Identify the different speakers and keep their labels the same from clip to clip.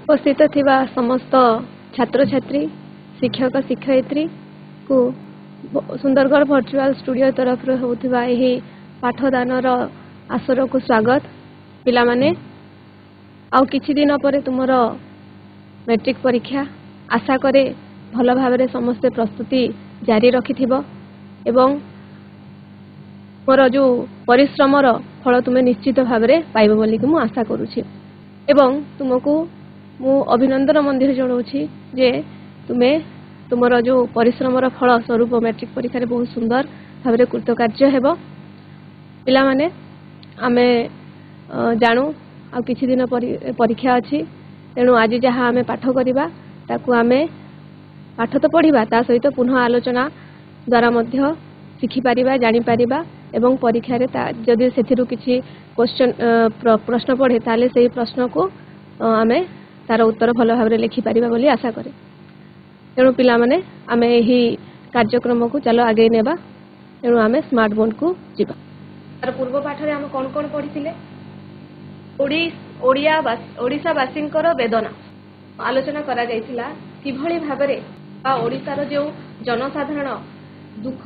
Speaker 1: उपस्थित थिबा समस्त छात्र छात्री शिक्षक शिक्षयित्री को सुंदरगढ़ वर्चुअल स्टूडियो तरफ होउथिबा एही पाठदानर आसर को स्वागत। पिला माने आउ किछि दिन पर तुमर मैट्रिक परीक्षा आशा करे भल भाव समस्त प्रस्तुति जारी रखिथिबो एवं मोर जो परिश्रमर फल तुमे निश्चित भाव पाइब बोली कि मु आशा करूछि एवं तुमको मु अभिनंदन मंदिर जनाऊँगी जे तुमे तुमर जो परिश्रमर फल स्वरूप मैट्रिक परीक्षा बहुत सुंदर भाव कृतकार्य हेब। पिला माने आमे जानू आ किछि दिन परीक्षा अच्छी तेणु आज जहाँ आमे पाठ करिबा ताकू आमे पाठ तो पढ़िबा ता सहित पुनः आलोचना द्वारा मध्य शिखि पारिबा जानि पारिबा एवं परीक्षा रे जदि सेथिरु किछि क्वेश्चन प्रश्न पढ़े ताले सेही प्रश्न को आमे तार उत्तर भल भाव लिखि पारिबा बोली आशा करे। तेणु पिला माने आमे एही कार्यक्रम को चलो आगे नेबा। तेणु आमे स्मार्ट बोर्ड को जिबा। तार पूर्व पाठ रे हम कोन कोन पढ़िथिले ओडिशा वासिंकर वेदना आलोचना करा जायथिला किभଳି भाबरे आ ओडिशार जो जनसाधारण दुख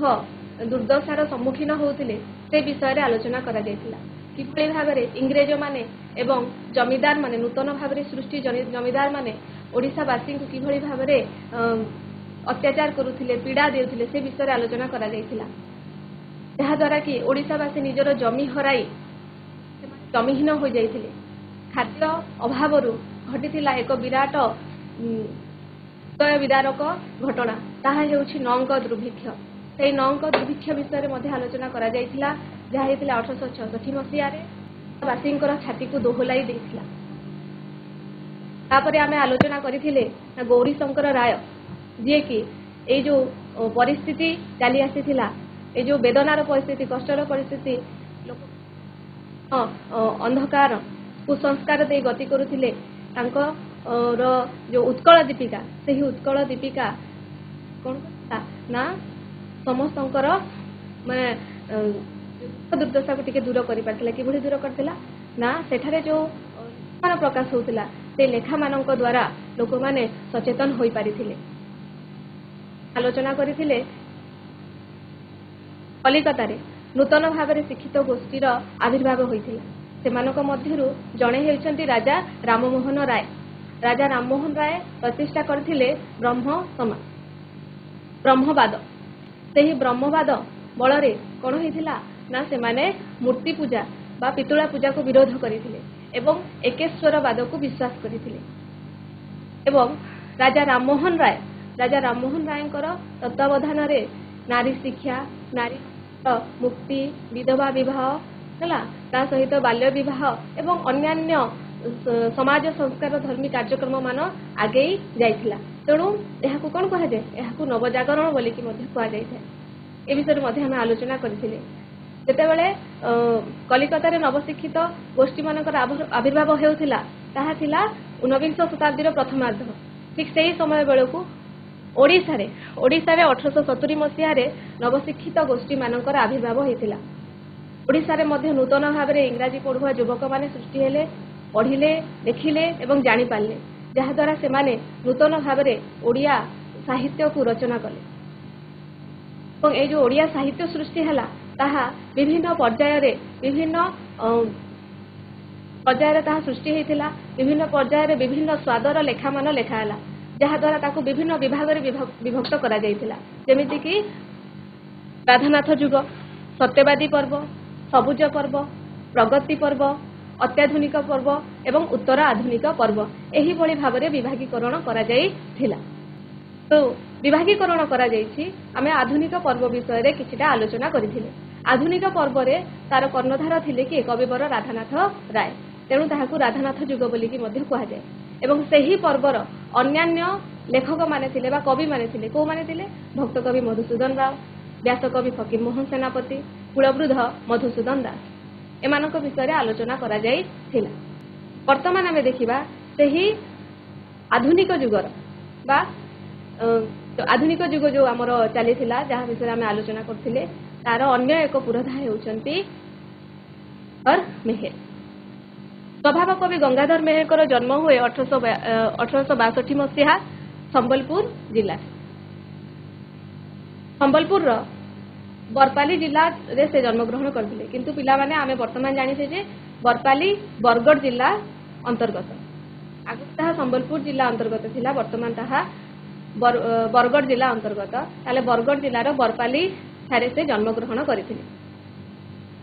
Speaker 1: दुर्दशार सम्मुखीन होउथिले से विषय रे आलोचना करा जायथिला किभଳି भाबरे इंग्रेज माने एवं जमीदार माने नूतन भाबरे सृष्टि जमीदार माने ओडिशावासी को किभଳି भाबरे अत्याचार करुथिले पीड़ा देउथिले से विषय रे आलोचना करा जायथिला जहा द्वारा कि ओडिशावासी निजर जमी हराई जमीहीन हो जाइथिले खाद्य अभावरु घटिथिला एक विराट हृदय विदारक घटना ताहा हेउछि नौंक दुर्भिक्ष। से नौंक दुर्भिक्ष विषय में आलोचना करा जायथिला जहा हेतिला 1866 मसीहा रे वासींकर छाती को दोहलाई देथिला। तापरे आमे आलोचना करिथिले गौरी शंकर राय जे कि ए जो परिस्थिति चली आसीथिला ए जो वेदनार परिस्थिति कष्टर परिस्थिति अंधकार कुसंस्कार दे गति करुथिले तांकर जो उत्कल दीपिका से उत्कल दीपिका कौन ना समस्तंकर माने दुर्दशा को टिके दूर कर पारथिला किभଳି दूर करथिला ना सेठारे जो मान प्रकाश होउथिला से लेखा मानक द्वारा लोक माने सचेतन होई पारिथिले। आलोचना करिथिले कलिकता रे नूतन भाव शिक्षित गोष्ठीर आविर्भाव होइथिला सेमानक मध्यरु जणे हेउचंती राजा राममोहन राय। राजा राममोहन राय प्रतिष्ठा करथिले ब्रह्मवाद सेही ब्रह्मवाद बलरे कोन होइथिला ना से माने मूर्ति पूजा बा पितुला पूजा को विरोध करिथिले एवं एकेश्वरवाद को विश्वास करिथिले एवं राजा राममोहन रायंकर तत्वावधान रे नारी शिक्षा नारी मुक्ति विधवा विवाह हला ता सहित बाल्य विवाह एवं अन्यान्य समाज संस्कार धर्मी कार्यक्रम मान आगे जाइथिला। तेणु यह कोन कहा जाय यह नवजागरण बोली कि मध्य कहा जाय ए विषय मध्ये हम आलोचना करथिले जेतेबेले कलिकता रे नवशिक्षित गोष्ठी मानकर आविर्भाव हेउथिला ताहा थिला 19 शताब्दी प्रथमार्ध ठीक सेही समय बेलकू ओडिशा रे 1870 मसीहा रे नवशिक्षित गोष्ठी मानकर आविर्भाव हेतिला। ओडिशा रे मध्य नूतन भाव रे इंग्राजी पढ़ुआ युवक माने सृष्टि हेले पढ़िले देखिले एवं जानि पारले जहा द्वारा से माने नूतन भाव रे ओडिया साहित्य को रचना कले और ए जो ओडिया साहित्य सृष्टि हला ताहा विभिन्न पर्याय रे ताहा सृष्टि हेतिला विभिन्न पर्याय रे विभिन्न स्वादर लेखा मान लेखा हला जहा द्वारा ताकू विभिन्न विभाग रे विभक्त करा जायतिला जेमिति कि राधानाथ जुग सत्यवादी पर्व सबुज पर्व प्रगति पर्व अत्याधुनिक पर्व एवं उत्तर आधुनिक पर्व एही भली भाव रे विभागीकरण करा जायतिला। तो विभागीकरण करा जायछि आमे आधुनिक पर्व विषय रे किछिटा आलोचना करिथिले। आधुनिक पर्व रे तार कर्णधार थिले कि कविवर राधानाथ राय तेणु ताहाकू राधानाथ जुग बोली कि मध्य कहा जाय एवं सेही पर्वर अन्यान्य लेखक माने थिले बा कवि माने थिले को माने थिले भक्त कवि मधुसूदन राव व्यास कवि फकीर मोहन सेनापति कुलवृद्ध मधुसूदन दास एमानक विषय आलोचना करा जाय थिला। वर्तमान आमे देखिबा सेही आधुनिक जुगर बा आधुनिक जुग जो आमर चली जहाँ विषय आम आलोचना करथिले तार अन्य एक पुरोधा हेउचंती मेहेर। स्वभाव कवि गंगाधर मेहेर जन्म हुए 1862 मसीहा संबलपुर जिला। संबलपुर बरपाली जिला रे से जन्मग्रहण करथिले किंतु पिला माने आमे वर्तमान जानिछे जे बरपाली बरगढ़ जिला अंतर्गत। आगु ताहा संबलपुर जिला अंतर्गत थिला, वर्तमान ताहा बरगढ़ जिला अंतर्गत। ताले बरगढ़ जिलार बरपाली ठारे से जन्मग्रहण करथिले।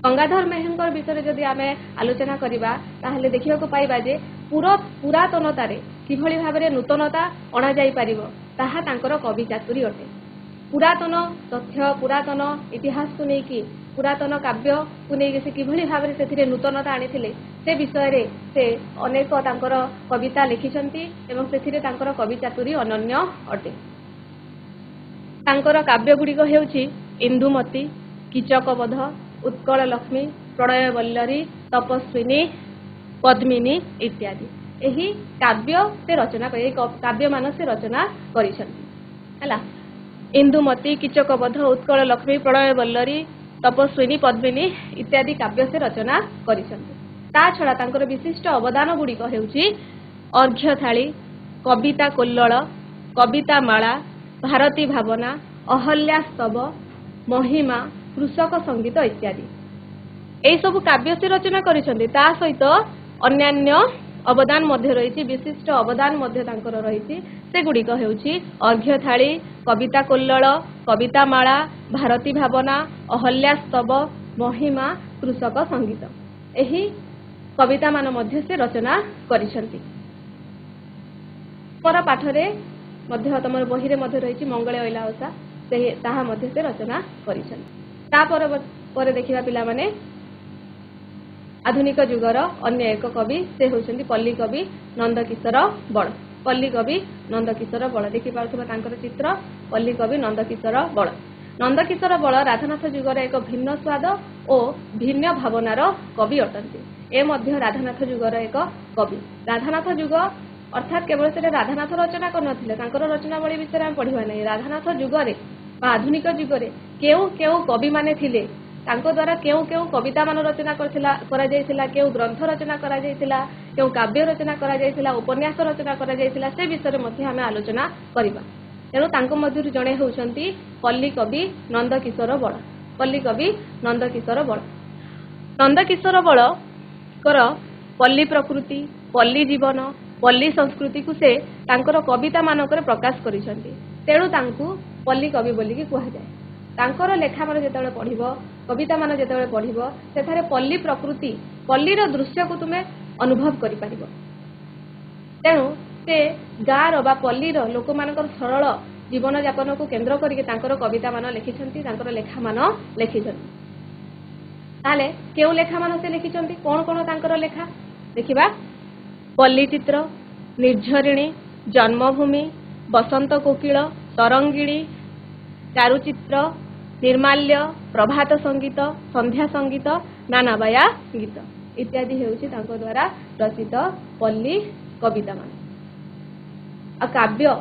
Speaker 1: गंगाधर मेहेर विषय जदि आमे आलोचना करिबा ताहले देखिबाको पाइबा जे पुरातनतारे किभଳି भाबरे नूतनता अणा जाई पारिबो ताहा तांकर कवि चातुरी अटे। पुरातन तथ्य पुरातन इतिहास को लेकिन पुरातन काव्य को लेकिन से किभଳି भाबरे सेथिरे नूतनता आनिथिले से विषय रे से अनेक तांकर कविता लिखिसंती एवं सेथिरे तांकर कवि चातुरी अनन्य अटे। तांकर काव्य गुड़िक हेउची इंदुमती, कीचकवध, उत्कल लक्ष्मी, प्रणय वल्लरी, तपस्विनी, पद्मिनी इत्यादि एही काव्य से रचना कर काव्य मान से रचना करिसंती हला। इंदुमती, कीचकवध, उत्कल लक्ष्मी, प्रणय वल्लरी, तपस्विनी, पद्मिनी इत्यादि काव्य से रचना करिसंती। ता छड़ा तांकर विशिष्ट अवदान गुड़िक हेउची अर्घ्यथाली, कविता कोल्लळ, कविता माला, भारती भावना, अहल्या स्तव, महिमा, कृषक संगीत इत्यादि एई सब काव्य से रचना करिसंती। ता सहित अन्यान्य अवदान मध्य रही विशिष्ट अवदान मध्य तांकर रही से गुड़िक हेउची अर्घ्यथाली, कविता कोल्लळ, कविता माला, भारती भावना, अहल्या स्तव, महिमा, कृषक संगीत एही कविता मान मध्य से रचना करिसंती। पर पाठरे मध्य तमर बही रे मध्य रही मंगले अइला ओसा से ताहा मध्य से रचना करिसंती। ता पर देखिबा पिला माने आधुनिक जुगर अन्य एक कवि से होउछन्ती पल्ली कवि नंदकिशोर बळ। पल्ली कवि नंदकिशोर बळ देखि पाउथबा तांकर चित्र पल्ली कवि नंदकिशोर बळ। नंदकिशोर बळ राधानाथ जुगर एक भिन्न स्वाद और भिन्न भावनार कवि अटंती। ए मध्य राधानाथ जुगर एक कवि। राधानाथ जुग अर्थात केवल से राधानाथ रचना करनथिले, तांकर रचनावली विषय हम पढ़िबा नै। राधानाथ जुगरे आधुनिक जुगरे केउ केउ कवि माने थिले, तांको द्वारा केउ केउ कविता मान रचना करा जायतिला, केउ ग्रंथ रचना करा जायतिला, केउ काव्य रचना करा जायतिला, उपन्यास रचना करा जायतिला, से विषय मध्ये हम आलोचना करिबा। तेणु तांको मध्यरु जणे होउछन्ती पल्ली कवि नंदकिशोर बळ। पल्ली कवि नंदकिशोर बळ। नंदकिशोर बळ कर पल्ली प्रकृति, पल्ली जीवन, पल्ली संस्कृति को से तांकर कविता मानकर प्रकाश करिसंती। तेणु तांकू पल्ली कवि बोली कि कुहा जाय। तांकर लेखा मान जेतेबेले पढिबो, कविता मान जेतेबेले पढिबो, सेथारे पल्ली प्रकृति, पल्लीर दृश्य को तुमे अनुभव करि पारिबो। तेणु से गाँर बा पल्लीर लोक मानकर सरल जीवन यापन को केंद्र करके तांकर कविता मान लिखिसंती, तांकर लेखा मान लिखिसंती। ताले केउ लेखा मान से लिखिसंती, कोन कोन तांकर लेखा देखिबा। पल्ली चित्र, निर्झरिणी, जन्मभूमि, बसंत कोकिल, तरंगिणी, चारुचित्र, निर्माल्य, प्रभात संगीत, संध्या संगीत, नानाबाया गीत इत्यादि हेउची तांको द्वारा रचित पल्ली कविता मान। काव्य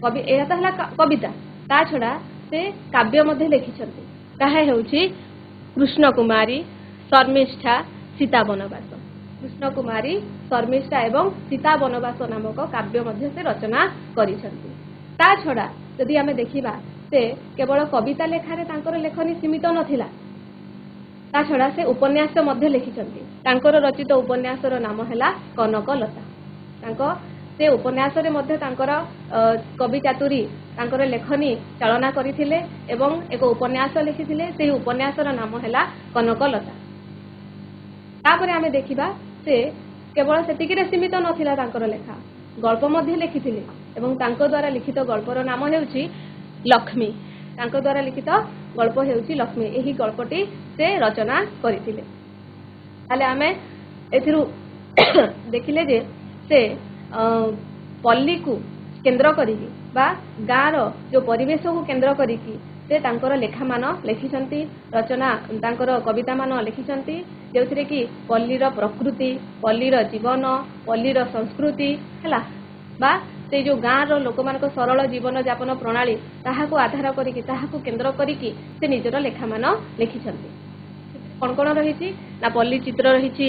Speaker 1: कवि एहा तहला कविता ता छड़ा से काव्य मध्ये लिखिसंती। ताहा हेउची कृष्ण कुमारी, शर्मिष्ठा, सीता वनवास। कृष्ण कुमारी, शर्मिष्ठा एवं सीता वनवास नामक काव्य मध्ये से रचना करिसंती। ता छड़ा यदि आमे देखिबा से केवल कविता लेखारे तांकर लेखनी सीमित नथिला, ता छड़ा से उपन्यास मध्ये लिखिसंती। तांकर रचित उपन्यासर नाम हैला कनकलता। तांको से उपन्यास रे मध्ये तांकर कवि चातुरी तांकर लेखनी चालना करिथिले एवं एक उपन्यास लिखिथिले। से उपन्यासर नाम हैला कनकलता। तापरे आमे देखिबा से केवल सेतिकी रे सीमित नथिला तांकर लेखा, गल्प मध्ये लिखिथिले एवं तांको द्वारा लिखित गल्पर नाम हेउची लक्ष्मी। तांको द्वारा लिखित गल्प हेउची लक्ष्मी। एही गल्पटी से रचना करिथिले। ताले आमे एथिरु देखिले जे से पल्ली को केंद्र करिकी बा गाँर जो परिवेश को केंद्र करिकी से तांकर लेखा मान लिखिसंती, रचना तांकर कविता मान लिखिसंती, जोथिरे कि पल्लीर प्रकृति, पल्लीर जीवन, पल्लीर संस्कृति हैला बा से जो गाँर लोक मानक सरल जीवन यापन प्रणाली ताहाको आधार करिकी ताहाको केंद्र करिकी से निजर लेखा मान लिखिसंती। कोन कोन रहिछि ना पल्ली चित्र रहिछि,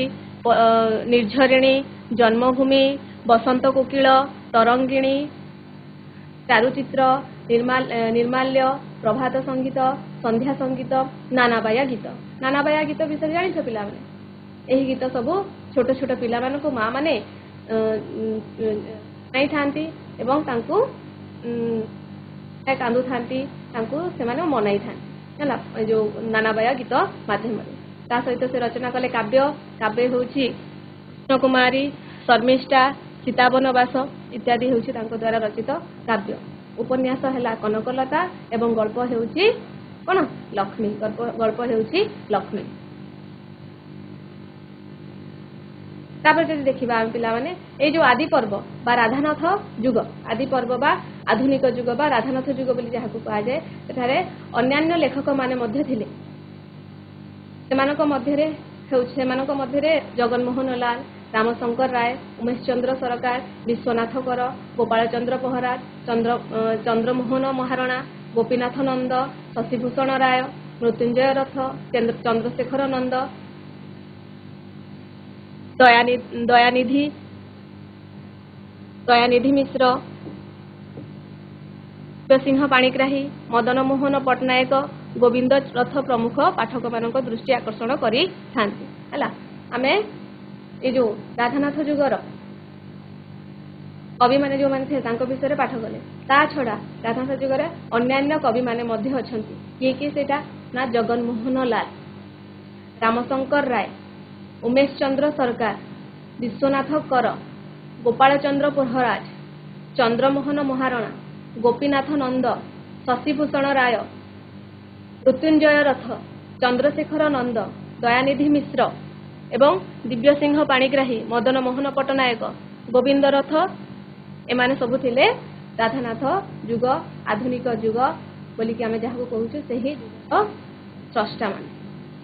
Speaker 1: ନିର୍ଝରିଣୀ, ଜନ୍ମଭୂମି, ବସନ୍ତ କୋକିଳ, ତରଙ୍ଗିଣୀ, ଚାରୁଚିତ୍ର, ନିର୍ମାଲ୍ୟ, ପ୍ରଭାତ ସଙ୍ଗୀତ, ସନ୍ଧ୍ୟା ସଙ୍ଗୀତ, ନାନାବାୟା ଗୀତ। ନାନାବାୟା ଗୀତ ବିଷୟରେ ଜାଣିଛ ପିଲାମାନେ? ଏହି ଗୀତ ସବୁ ଛୋଟ ଛୋଟ ପିଲାମାନଙ୍କୁ ମା ମାନେ ଶୁଣାଇଥାନ୍ତି ଏବଂ ତାଙ୍କୁ କାନ୍ଦୁଥାନ୍ତି, ତାଙ୍କୁ ସେମାନେ ମନାଇଥାନ୍ତି ହେଲା, ଯୋଉ ନାନାବାୟା ଗୀତ ମାଧ୍ୟମରେ। ତା ସହିତ ସେ ରଚନା କଲେ କାବ୍ୟ। କାବ୍ୟ ହେଉଛି କୃଷ୍ଣକୁମାରୀ, ଶର୍ମିଷ୍ଠା, ସୀତାବନବାସ ଇତ୍ୟାଦି ହେଉଛି ତାଙ୍କ ଦ୍ୱାରା ରଚିତ କାବ୍ୟ। ଉପନ୍ୟାସ ହେଲା କନକଲତା ଏବଂ ଗଳ୍ପ ହେଉଛି କ'ଣ? ଲକ୍ଷ୍ମୀ। ଗଳ୍ପ ହେଉଛି ଲକ୍ଷ୍ମୀ। ତାପରେ ଯଦି ଦେଖିବା ଆମେ ପିଲାମାନେ ଏଇ ଯୋଉ ଆଦି ପର୍ବ ବା ରାଧାନାଥ ଯୁଗ, ଆଦି ପର୍ବ ବା ଆଧୁନିକ ଯୁଗ ବା ରାଧାନାଥ ଯୁଗ ବୋଲି ଯାହାକୁ କୁହାଯାଏ, ସେଠାରେ ଅନ୍ୟାନ୍ୟ ଲେଖକ ମାନେ ମଧ୍ୟ ଥିଲେ। ସେମାନଙ୍କ ମଧ୍ୟରେ ଜଗନ୍ମୋହନ ଲାଲ, ରାମଶଙ୍କର ରାୟ, ଉମେଶ ଚନ୍ଦ୍ର ସରକାର, ବିଶ୍ୱନାଥ କର, ଗୋପାଳ ଚନ୍ଦ୍ର ପହରାଜ, ଚନ୍ଦ୍ରମୋହନ ମହାରଣା, ଗୋପୀନାଥ ନନ୍ଦ, ଶଶିଭୂଷଣ ରାୟ, ମୃତ୍ୟୁଞ୍ଜୟ ରଥ, ଚନ୍ଦ୍ରଶେଖର ନନ୍ଦ, ଦୟାନିଧି ମିଶ୍ର, ସିଂହ ପାଣିଗ୍ରାହୀ, ମଦନ ମୋହନ ପଟ୍ଟନାୟକ, ଗୋବିନ୍ଦ ରଥ ପ୍ରମୁଖ ପାଠକମାନଙ୍କ ଦୃଷ୍ଟି ଆକର୍ଷଣ କରିଥାନ୍ତି ହେଲା। ଆମେ ଏ ଯୋଉ ରାଧାନାଥ ଯୁଗର କବିମାନେ ଯୋଉମାନେ ଥିଲେ ତାଙ୍କ ବିଷୟରେ ପାଠ କଲେ। ତା ଛଡ଼ା ରାଧାନାଥ ଯୁଗରେ ଅନ୍ୟାନ୍ୟ କବିମାନେ ମଧ୍ୟ ଅଛନ୍ତି। କିଏ କିଏ ସେଇଟା? ନା ଜଗନ୍ମୋହନ ଲାଲ, ରାମଶଙ୍କର ରାୟ, ଉମେଶ ଚନ୍ଦ୍ର ସରକାର, ବିଶ୍ୱନାଥ କର, ଗୋପାଳ ଚନ୍ଦ୍ର ପହରାଜ, ଚନ୍ଦ୍ରମୋହନ ମହାରଣା, ଗୋପୀନାଥ ନନ୍ଦ, ଶଶିଭୂଷଣ ରାୟ, ମୃତ୍ୟୁଞ୍ଜୟ ରଥ, ଚନ୍ଦ୍ରଶେଖର ନନ୍ଦ, ଦୟାନିଧି ମିଶ୍ର ଏବଂ ଦିବ୍ୟସିଂହ ପାଣିଗ୍ରାହୀ, ମଦନ ମୋହନ ପଟ୍ଟନାୟକ, ଗୋବିନ୍ଦ ରଥ, ଏମାନେ ସବୁ ଥିଲେ ରାଧାନାଥ ଯୁଗ, ଆଧୁନିକ ଯୁଗ ବୋଲିକି ଆମେ ଯାହାକୁ କହୁଛୁ ସେହି ଯୁଗର ସ୍ରଷ୍ଟାମାନେ।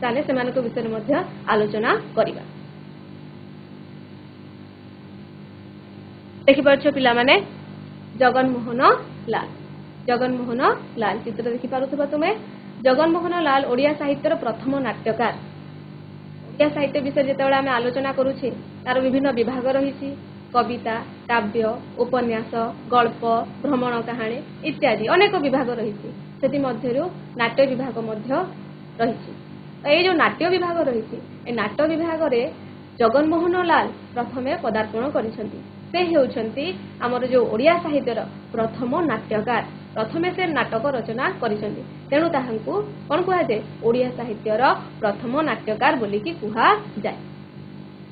Speaker 1: ତାହେଲେ ସେମାନଙ୍କ ବିଷୟରେ ମଧ୍ୟ ଆଲୋଚନା କରିବା। ଦେଖିପାରୁଛ ପିଲାମାନେ ଜଗନ୍ମୋହନ ଲାଲ। ଜଗନ୍ମୋହନ ଲାଲ ଚିତ୍ର ଦେଖିପାରୁଥିବ ତୁମେ। ଜଗନ୍ମୋହନ ଲାଲ ଓଡ଼ିଆ ସାହିତ୍ୟର ପ୍ରଥମ ନାଟ୍ୟକାର। ଓଡ଼ିଆ ସାହିତ୍ୟ ବିଷୟରେ ଯେତେବେଳେ ଆମେ ଆଲୋଚନା କରୁଛେ ତାର ବିଭିନ୍ନ ବିଭାଗ ରହିଛି। କବିତା, କାବ୍ୟ, ଉପନ୍ୟାସ, ଗଳ୍ପ, ଭ୍ରମଣ କାହାଣୀ ଇତ୍ୟାଦି ଅନେକ ବିଭାଗ ରହିଛି। ସେଥିମଧ୍ୟରୁ ନାଟ୍ୟ ବିଭାଗ ମଧ୍ୟ ରହିଛି। ଏଇ ଯୋଉ ନାଟ୍ୟ ବିଭାଗ ରହିଛି, ଏ ନାଟ୍ୟ ବିଭାଗରେ ଜଗନ୍ମୋହନ ଲାଲ ପ୍ରଥମେ ପଦାର୍ପଣ କରିଛନ୍ତି। ସେ ହେଉଛନ୍ତି ଆମର ଯୋଉ ଓଡ଼ିଆ ସାହିତ୍ୟର ପ୍ରଥମ ନାଟ୍ୟକାର। ପ୍ରଥମେ ସେ ନାଟକ ରଚନା କରିଛନ୍ତି, ତେଣୁ ତାହାଙ୍କୁ କ'ଣ କୁହାଯାଏ? ଓଡ଼ିଆ ସାହିତ୍ୟର ପ୍ରଥମ ନାଟ୍ୟକାର ବୋଲିକି କୁହାଯାଏ।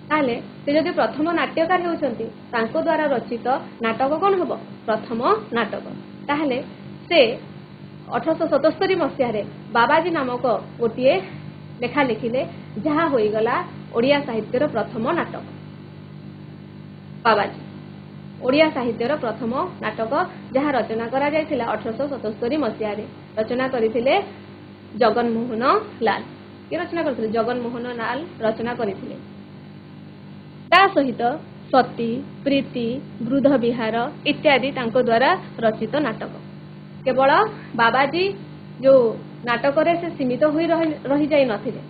Speaker 1: ତାହେଲେ ସେ ଯଦି ପ୍ରଥମ ନାଟ୍ୟକାର ହେଉଛନ୍ତି, ତାଙ୍କ ଦ୍ୱାରା ରଚିତ ନାଟକ କ'ଣ ହେବ? ପ୍ରଥମ ନାଟକ। ତାହେଲେ ସେ 1877 ମସିହାରେ ବାବାଜୀ ନାମକ ଗୋଟିଏ ଲେଖା ଲେଖିଲେ, ଯାହା ହୋଇଗଲା ଓଡ଼ିଆ ସାହିତ୍ୟର ପ୍ରଥମ ନାଟକ। ବାବାଜୀ ଓଡ଼ିଆ ସାହିତ୍ୟର ପ୍ରଥମ ନାଟକ, ଯାହା ରଚନା କରାଯାଇଥିଲା 1877 ମସିହାରେ। ରଚନା କରିଥିଲେ ଜଗନ୍ମୋହନ ଲାଲ। କିଏ ରଚନା କରିଥିଲେ? ଜଗନ୍ମୋହନ ଲାଲ ରଚନା କରିଥିଲେ। ତା ସହିତ ସତୀ, ପ୍ରୀତି, ବୃଦ୍ଧ ବିହାର ଇତ୍ୟାଦି ତାଙ୍କ ଦ୍ୱାରା ରଚିତ ନାଟକ। କେବଳ ବାବାଜୀ ଯୋଉ ନାଟକରେ ସେ ସୀମିତ ହୋଇ ରହିଯାଇ ନଥିଲେ,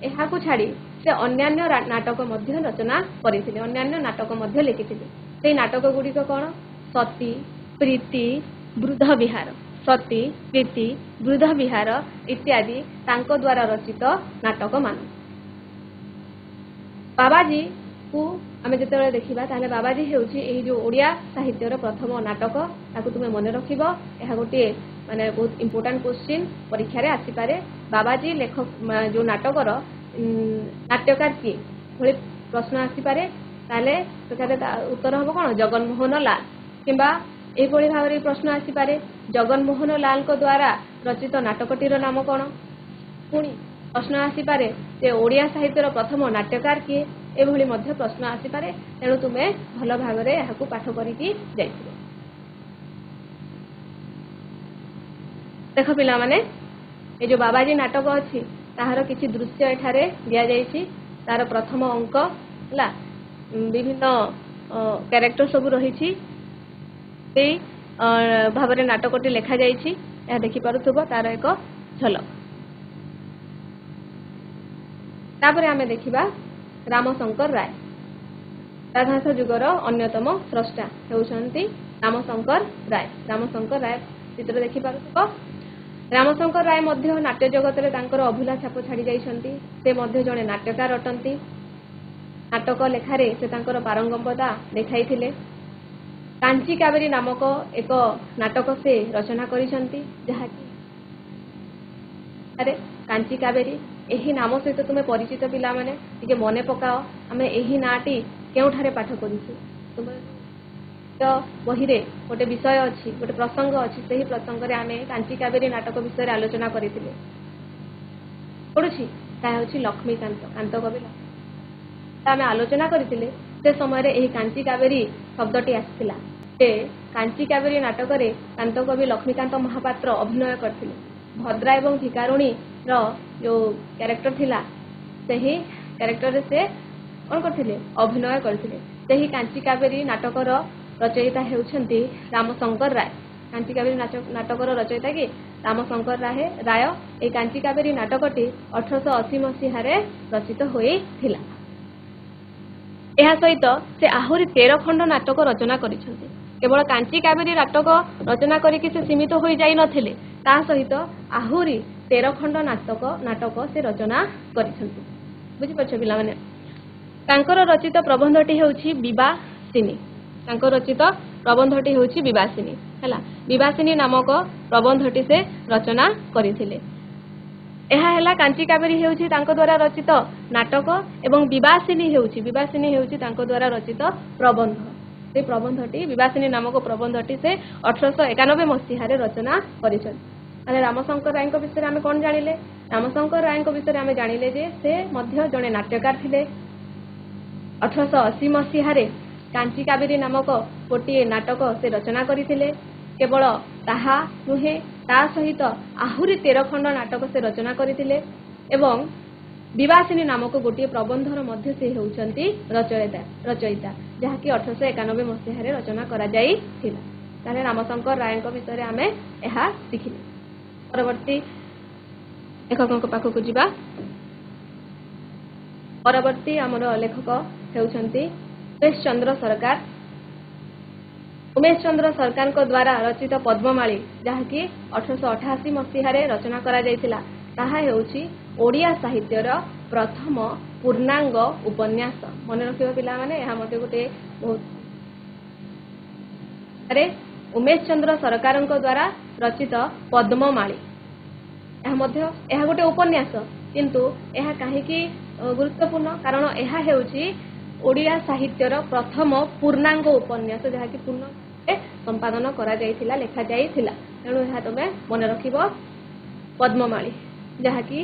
Speaker 1: ଏହାକୁ ଛାଡ଼ି ସେ ଅନ୍ୟାନ୍ୟ ନାଟକ ମଧ୍ୟ ରଚନା କରିଥିଲେ, ଅନ୍ୟାନ୍ୟ ନାଟକ ମଧ୍ୟ ଲେଖିଥିଲେ। ସେଇ ନାଟକ ଗୁଡ଼ିକ କ'ଣ? ସତୀ, ପ୍ରୀତି, ବୃଦ୍ଧ ବିହାର। ସତୀ, ପ୍ରୀତି, ବୃଦ୍ଧ ବିହାର ଇତ୍ୟାଦି ତାଙ୍କ ଦ୍ୱାରା ରଚିତ ନାଟକ ମାନ। ବାବାଜୀକୁ ଆମେ ଯେତେବେଳେ ଦେଖିବା, ତାହେଲେ ବାବାଜୀ ହେଉଛି ଏହି ଯୋଉ ଓଡ଼ିଆ ସାହିତ୍ୟର ପ୍ରଥମ ନାଟକ। ତାକୁ ତୁମେ ମନେ ରଖିବ। ଏହା ଗୋଟିଏ ମାନେ ବହୁତ ଇମ୍ପୋର୍ଟାଣ୍ଟ କ୍ୱେଶ୍ଚିନ୍ ପରୀକ୍ଷାରେ ଆସିପାରେ। ବାବାଜୀ ଲେଖକ ଯୋଉ ନାଟକର ନାଟ୍ୟକାର କିଏ ଭଳି ପ୍ରଶ୍ନ ଆସିପାରେ। ତାହେଲେ ସେଠାରେ ଉତ୍ତର ହେବ କ'ଣ? ଜଗନ୍ମୋହନ ଲାଲ। କିମ୍ବା ଏହିଭଳି ଭାବରେ ପ୍ରଶ୍ନ ଆସିପାରେ, ଜଗନ୍ମୋହନ ଲାଲଙ୍କ ଦ୍ୱାରା ରଚିତ ନାଟକଟିର ନାମ କ'ଣ? ପୁଣି ପ୍ରଶ୍ନ ଆସିପାରେ ଯେ ଓଡ଼ିଆ ସାହିତ୍ୟର ପ୍ରଥମ ନାଟ୍ୟକାର କିଏ? ଏଭଳି ମଧ୍ୟ ପ୍ରଶ୍ନ ଆସିପାରେ। ତେଣୁ ତୁମେ ଭଲ ଭାବରେ ଏହାକୁ ପାଠ କରିକି ଯାଇଥିବ। ଦେଖ ପିଲାମାନେ, ଏ ଯୋଉ ବାବାଜୀ ନାଟକ ଅଛି ତାହାର କିଛି ଦୃଶ୍ୟ ଏଠାରେ ଦିଆଯାଇଛି। ତାର ପ୍ରଥମ ଅଙ୍କ ହେଲା, ବିଭିନ୍ନ କ୍ୟାରେକ୍ଟର ସବୁ ରହିଛି। ସେଇ ଭାବରେ ନାଟକଟି ଲେଖାଯାଇଛି, ଏହା ଦେଖିପାରୁଥିବ ତାର ଏକ ଝଲକ। ତାପରେ ଆମେ ଦେଖିବା रामशंकर राय राजहंस जुगर अन्यतम स्रष्टा हेउछंती रामशंकर राय चित्र देखि पारुथबो रामशंकर राय मध्य नाट्य जगत रे तांकर अभूला छाप छाड़ी जाइछंती से मध्य जणे नाट्यकार अटंती नाटक लेखारे से तांकर पारंगमता देखाइथिले कांची कावेरी नामक एक नाटक से रचना करिसंती जहा कि अरे कांची कावेरी एही नाम सहित तुमे परिचित पिला माने टिके मने पकाओ आमे एही नाटी केउठारे पाठ करिछु तुमे तो बही रे गोटे विषय अछि गोटे प्रसंग अछि सेही प्रसंग रे आमे कांची कावेरी नाटक विषय रे आलोचना करिथिले पडुछि ता होछि लक्ष्मीकांत कांत कवि आमे आलोचना करिथिले से समय रे एही कांची कावेरी शब्दटी आसिथिला से कांची कावेरी नाटक रे कांत कवि लक्ष्मीकांत महापात्र अभिनय करथिले भद्रा एवं भिकारुणी रो जो कैरेक्टर थिला सेही कैरेक्टर रे से कोन करथिले अभिनय करथिले सेही कांची कावेरी नाटक रो रचयिता हेउछंती रामशंकर राय कांची कावेरी नाटक रो रचयिता कि रामशंकर राय ए कांची कावेरी नाटकटी 1880 मसीहा रे रचित होई थिला एहा सहित से आहुरी 13 खंड नाटक रचना करिसंती केवल कांची कावेरी नाटक रचना करिकि से सीमित होई जाई नथिले ता सहित आहुरी 13 खंड नाटक से रचना करिसंती बुझि पछ पिला माने तांकर रचित प्रबंधटी हेउछि विवासिनी तांकर रचित प्रबंधटी हेउछि विवासिनी हला विवासिनी नामक प्रबंधटी से रचना करिथिले एहा हला कांची कावेरी हेउछि तांको द्वारा रचित नाटक एवं विवासिनी हेउछि तांको द्वारा रचित प्रबंध से प्रबंधटी विवासिनी नामक प्रबंधटी से 1891 मसीहा रे रचना करिछन अने रामशंकर राय को विषय आमे कोन जानिले रामशंकर राय को विषय आमे जानिले जे से मध्य जणे नाट्यकार थिले 1880 मसीहा रे कांची कावेरी नामक गोटे नाटक से रचना करिथिले केवल ताहा नुहे ता सहित आहुरी 13 खंड नाटक से रचना करिथिले एवं विवासिनी नामक गोटे प्रबंधर मध्य से हेउचंती रचयिता जहा कि 1891 मसीहा रे रचना करा जाई थिला ताले रामशंकर राय को विषय आमे एहा सिखिले परवर्ती लेखक पाख को जिबा परवर्ती हमर लेखक हेउचंती उमेश चंद्र सरकार को द्वारा रचित पद्ममाली जहा कि 1888 मसीहा रे रचना करा जायतिला ताहा हेउची ओडिया साहित्यर प्रथम पूर्णांग उपन्यास मन रखिबा पिला माने एहा मते गोटे बहुत अरे उमेश चंद्र सरकार को द्वारा रचित पद्ममाली एहा गोटे उपन्यास किंतु एहा काहे कि गुरुत्वपूर्ण कारण एहा हेउची ओडिया साहित्यर प्रथम पूर्णांग उपन्यास जहा कि पूर्ण संपादन करा जायतिला लेखा जायतिला तेणु एहा तमे मन रखिबो पद्ममाली जहा कि